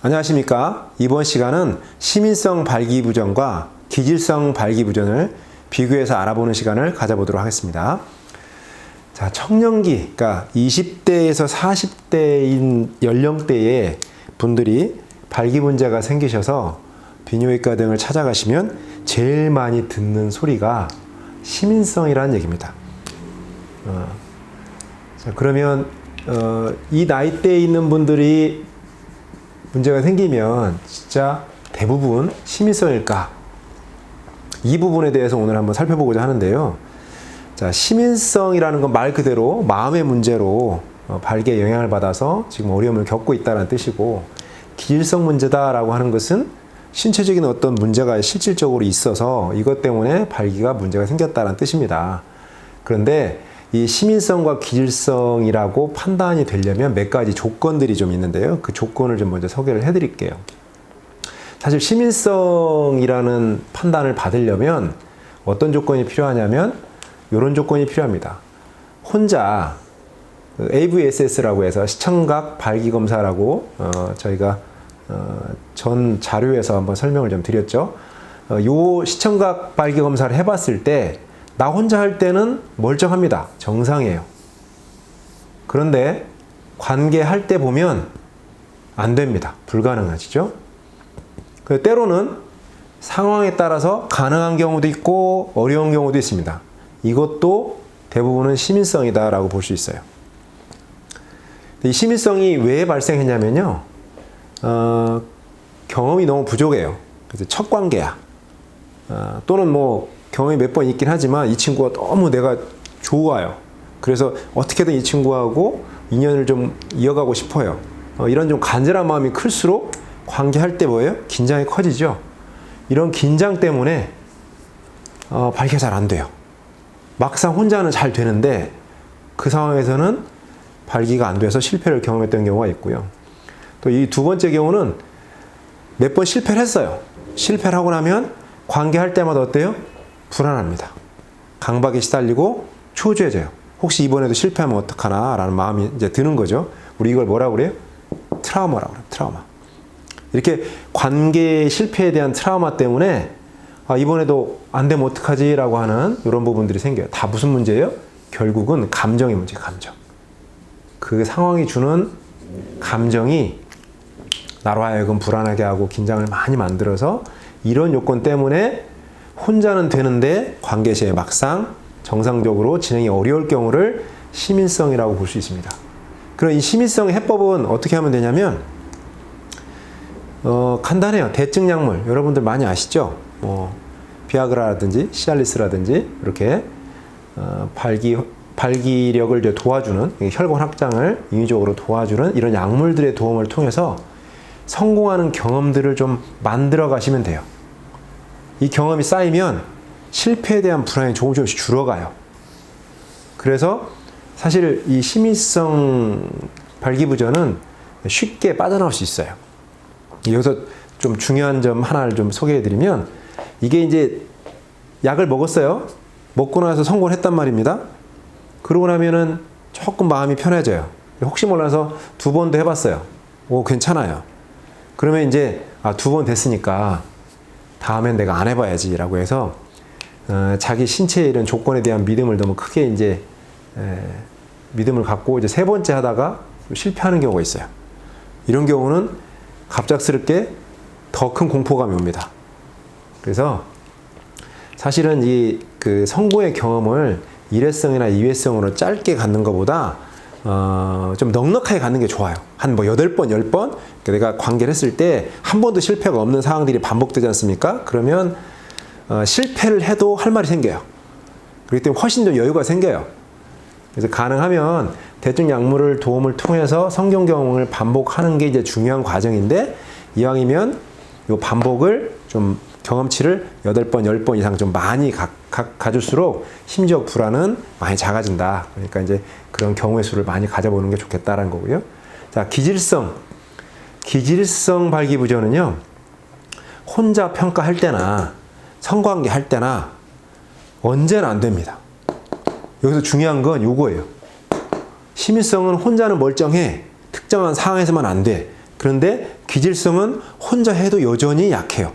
안녕하십니까. 이번 시간은 시민성 발기부전과 기질성 발기부전을 비교해서 알아보는 시간을 가져보도록 하겠습니다. 자, 청년기, 그러니까 20대에서 40대인 연령대의 분들이 발기 문제가 생기셔서 비뇨기과 등을 찾아가시면 제일 많이 듣는 소리가 시민성이라는 얘기입니다. 자, 그러면 이 나이대에 있는 분들이 문제가 생기면 진짜 대부분 시민성일까? 이 부분에 대해서 오늘 한번 살펴보고자 하는데요. 자, 시민성이라는 건 말 그대로 마음의 문제로 발기에 영향을 받아서 지금 어려움을 겪고 있다는 뜻이고, 기질성 문제다라고 하는 것은 신체적인 어떤 문제가 실질적으로 있어서 이것 때문에 발기가 문제가 생겼다는 뜻입니다. 그런데 이 시민성과 기질성이라고 판단이 되려면 몇 가지 조건들이 좀 있는데요. 그 조건을 좀 먼저 소개를 해드릴게요. 사실 시민성이라는 판단을 받으려면 어떤 조건이 필요하냐면 이런 조건이 필요합니다. 혼자 AVSS라고 해서 시청각 발기검사라고 저희가 전 자료에서 한번 설명을 좀 드렸죠. 요 시청각 발기검사를 해봤을 때 나 혼자 할 때는 멀쩡합니다. 정상이에요. 그런데 관계할 때 보면 안 됩니다. 불가능하시죠? 때로는 상황에 따라서 가능한 경우도 있고 어려운 경우도 있습니다. 이것도 대부분은 시민성이다라고 볼 수 있어요. 이 시민성이 왜 발생했냐면요. 경험이 너무 부족해요. 그래서 첫 관계야. 또는 뭐 경험이 몇 번 있긴 하지만 이 친구가 너무 내가 좋아요. 그래서 어떻게든 이 친구하고 인연을 좀 이어가고 싶어요. 이런 좀 간절한 마음이 클수록 관계할 때 뭐예요? 긴장이 커지죠. 이런 긴장 때문에 발기가 잘 안 돼요. 막상 혼자는 잘 되는데 그 상황에서는 발기가 안 돼서 실패를 경험했던 경우가 있고요. 또 이 두 번째 경우는 몇 번 실패를 했어요. 실패를 하고 나면 관계할 때마다 어때요? 불안합니다. 강박에 시달리고 초조해져요. 혹시 이번에도 실패하면 어떡하나 라는 마음이 이제 드는 거죠. 우리 이걸 뭐라고 그래요? 트라우마라고 그래요. 트라우마. 이렇게 관계 실패에 대한 트라우마 때문에 이번에도 안 되면 어떡하지? 라고 하는 이런 부분들이 생겨요. 다 무슨 문제예요? 결국은 감정의 문제예요. 감정. 그 상황이 주는 감정이 나로 하여금 불안하게 하고 긴장을 많이 만들어서 이런 요건 때문에 혼자는 되는데 관계 시에 막상 정상적으로 진행이 어려울 경우를 시민성이라고 볼 수 있습니다. 그럼 이 시민성의 해법은 어떻게 하면 되냐면 간단해요. 대증 약물 여러분들 많이 아시죠? 비아그라라든지 시알리스라든지 이렇게 발기력을 이제 도와주는 혈관 확장을 인위적으로 도와주는 이런 약물들의 도움을 통해서 성공하는 경험들을 좀 만들어 가시면 돼요. 이 경험이 쌓이면 실패에 대한 불안이 조금씩 줄어가요. 그래서 사실 이 시민성 발기부전은 쉽게 빠져나올 수 있어요. 여기서 좀 중요한 점 하나를 좀 소개해드리면 이게 이제 약을 먹었어요. 먹고 나서 성공을 했단 말입니다. 그러고 나면은 조금 마음이 편해져요. 혹시 몰라서 두 번도 해봤어요. 오, 괜찮아요. 그러면 이제 두 번 됐으니까 다음엔 내가 안 해봐야지 라고 해서 자기 신체의 이런 조건에 대한 믿음을 너무 크게 이제 믿음을 갖고 이제 세 번째 하다가 실패하는 경우가 있어요. 이런 경우는 갑작스럽게 더 큰 공포감이 옵니다. 그래서 사실은 이 그 성공의 경험을 일회성이나 이회성으로 짧게 갖는 것보다 좀 넉넉하게 갖는 게 좋아요. 한 뭐 8번, 10번? 내가 관계를 했을 때 한 번도 실패가 없는 상황들이 반복되지 않습니까? 그러면 실패를 해도 할 말이 생겨요. 그렇기 때문에 훨씬 더 여유가 생겨요. 그래서 가능하면 대증 약물을 도움을 통해서 성공 경험을 반복하는 게 이제 중요한 과정인데 이왕이면 이 반복을 좀 경험치를 8번, 10번 이상 좀 많이 가질수록 심리적 불안은 많이 작아진다. 그러니까 이제 그런 경우의 수를 많이 가져보는 게 좋겠다라는 거고요. 자, 기질성 발기부전은요, 혼자 평가할 때나 성관계 할 때나 언제나 안 됩니다. 여기서 중요한 건 요거예요. 시민성은 혼자는 멀쩡해. 특정한 상황에서만 안 돼. 그런데 기질성은 혼자 해도 여전히 약해요.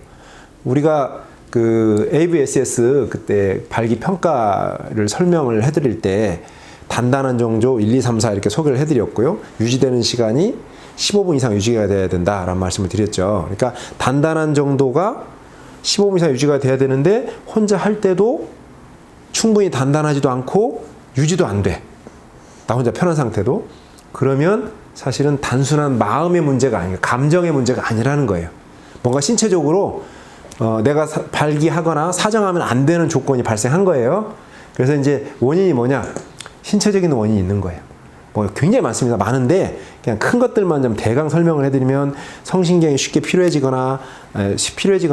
우리가 그 ABSS 그때 발기 평가를 설명을 해드릴 때 단단한 정조 1, 2, 3, 4 이렇게 소개를 해드렸고요. 유지되는 시간이 15분 이상 유지가 돼야 된다라는 말씀을 드렸죠. 그러니까 단단한 정도가 15분 이상 유지가 돼야 되는데 혼자 할 때도 충분히 단단하지도 않고 유지도 안 돼. 나 혼자 편한 상태도. 그러면 사실은 단순한 마음의 문제가 아니라 감정의 문제가 아니라는 거예요. 뭔가 신체적으로 내가 발기하거나 사정하면 안 되는 조건이 발생한 거예요. 그래서 이제 원인이 뭐냐? 신체적인 원인이 있는 거예요. 뭐 굉장히 많습니다. 많은데 그냥 큰 것들만 좀 대강 설명을 해드리면 성신경이 쉽게 피로해지거나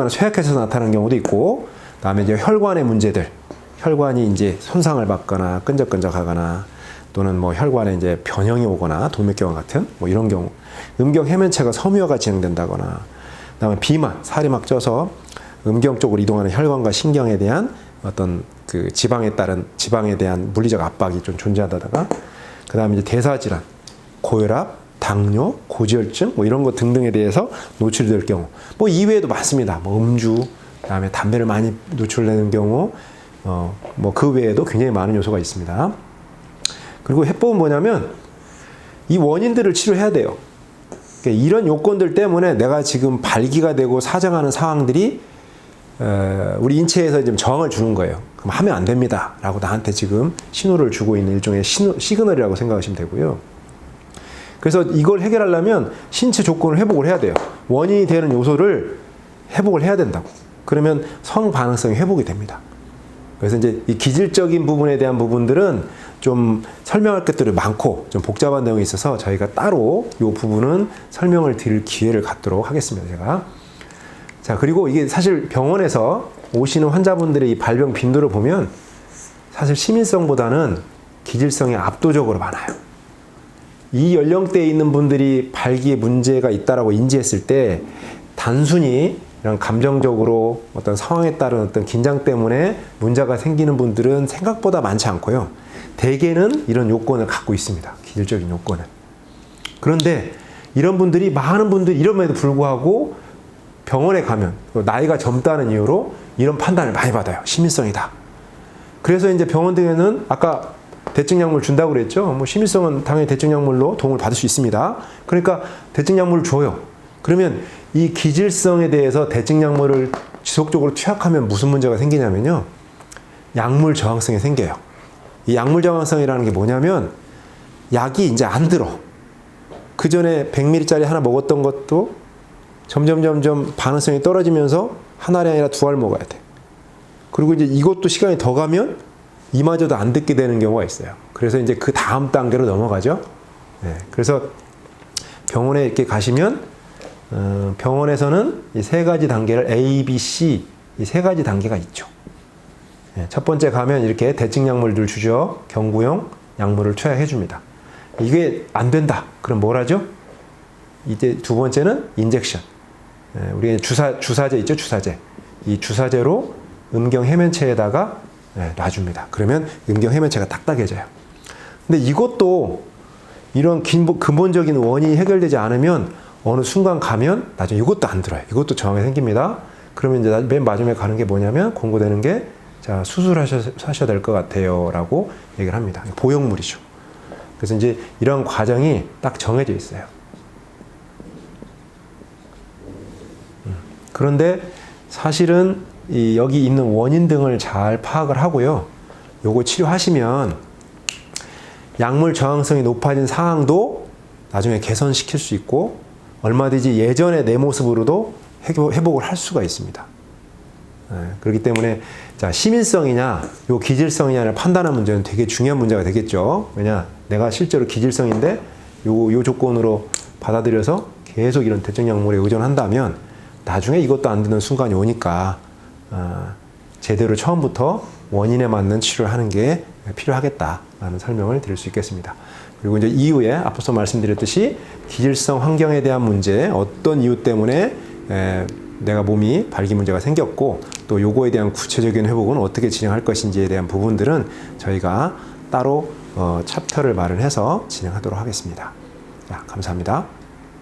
쇠약해서 나타나는 경우도 있고, 그다음에 이제 혈관의 문제들, 혈관이 이제 손상을 받거나 끈적끈적하거나 또는 뭐 혈관에 이제 변형이 오거나 동맥경화 같은 뭐 이런 경우, 음경 해면체가 섬유화가 진행된다거나, 그다음에 비만, 살이 막 쪄서 음경 쪽으로 이동하는 혈관과 신경에 대한 어떤 그 지방에 대한 물리적 압박이 좀 존재하다가, 그다음에 이제 대사질환, 고혈압, 당뇨, 고지혈증 뭐 이런 것 등등에 대해서 노출이 될 경우, 뭐 이외에도 많습니다. 뭐 음주, 그다음에 담배를 많이 노출되는 경우, 뭐 그 외에도 굉장히 많은 요소가 있습니다. 그리고 해법은 뭐냐면 이 원인들을 치료해야 돼요. 그러니까 이런 요건들 때문에 내가 지금 발기가 되고 사정하는 상황들이 우리 인체에서 지금 저항을 주는 거예요. 그럼 하면 안 됩니다 라고 나한테 지금 신호를 주고 있는 일종의 시그널이라고 생각하시면 되고요. 그래서 이걸 해결하려면 신체 조건을 회복을 해야 돼요. 원인이 되는 요소를 회복을 해야 된다고. 그러면 성반응성이 회복이 됩니다. 그래서 이제 이 기질적인 부분에 대한 부분들은 좀 설명할 것들이 많고 좀 복잡한 내용이 있어서 저희가 따로 이 부분은 설명을 드릴 기회를 갖도록 하겠습니다. 제가. 자, 그리고 이게 사실 병원에서 오시는 환자분들의 이 발병 빈도를 보면 사실 시민성보다는 기질성이 압도적으로 많아요. 이 연령대에 있는 분들이 발기에 문제가 있다라고 인지했을 때 단순히 이런 감정적으로 어떤 상황에 따른 어떤 긴장 때문에 문제가 생기는 분들은 생각보다 많지 않고요. 대개는 이런 요건을 갖고 있습니다. 기질적인 요건을. 그런데 이런 분들이 많은 분들이 이럼에도 불구하고 병원에 가면 나이가 젊다는 이유로 이런 판단을 많이 받아요. 시민성이다. 그래서 이제 병원 등에는 아까 대증약물 준다고 그랬죠. 뭐 시민성은 당연히 대증약물로 도움을 받을 수 있습니다. 그러니까 대증약물을 줘요. 그러면 이 기질성에 대해서 대증약물을 지속적으로 투약하면 무슨 문제가 생기냐면요. 약물 저항성이 생겨요. 이 약물 저항성이라는 게 뭐냐면 약이 이제 안 들어. 그 전에 100ml짜리 하나 먹었던 것도 점점 반응성이 떨어지면서 한 알이 아니라 두 알 먹어야 돼. 그리고 이제 이것도 시간이 더 가면 이마저도 안 듣게 되는 경우가 있어요. 그래서 이제 그 다음 단계로 넘어가죠. 네, 그래서 병원에 이렇게 가시면 병원에서는 이 세 가지 단계를 A, B, C 이 세 가지 단계가 있죠. 네, 첫 번째 가면 이렇게 대증약물들 주죠. 경구용 약물을 투약해 줍니다. 이게 안 된다. 그럼 뭘 하죠? 이제 두 번째는 인젝션. 우리 주사제 있죠, 주사제. 이 주사제로 음경 해면체에다가 놔줍니다. 그러면 음경 해면체가 딱딱해져요. 근데 이것도 이런 근본적인 원인이 해결되지 않으면 어느 순간 가면 나중에 이것도 안 들어요. 이것도 저항이 생깁니다. 그러면 이제 맨 마지막에 가는 게 뭐냐면 권고되는 게 자, 수술하셔야 될 것 같아요 라고 얘기를 합니다. 보형물이죠. 그래서 이제 이런 과정이 딱 정해져 있어요. 그런데 사실은 여기 있는 원인 등을 잘 파악을 하고요. 요거 치료하시면 약물 저항성이 높아진 상황도 나중에 개선시킬 수 있고 얼마든지 예전의 내 모습으로도 회복을 할 수가 있습니다. 그렇기 때문에 자, 시민성이냐 요 기질성이냐를 판단하는 문제는 되게 중요한 문제가 되겠죠. 왜냐 내가 실제로 기질성인데 요 조건으로 받아들여서 계속 이런 대증약물에 의존한다면 나중에 이것도 안 되는 순간이 오니까 제대로 처음부터 원인에 맞는 치료를 하는 게 필요하겠다라는 설명을 드릴 수 있겠습니다. 그리고 이제 이후에 앞서서 말씀드렸듯이 기질성 환경에 대한 문제, 어떤 이유 때문에 내가 몸이 발기 문제가 생겼고 또 요거에 대한 구체적인 회복은 어떻게 진행할 것인지에 대한 부분들은 저희가 따로 챕터를 마련해서 진행하도록 하겠습니다. 자, 감사합니다.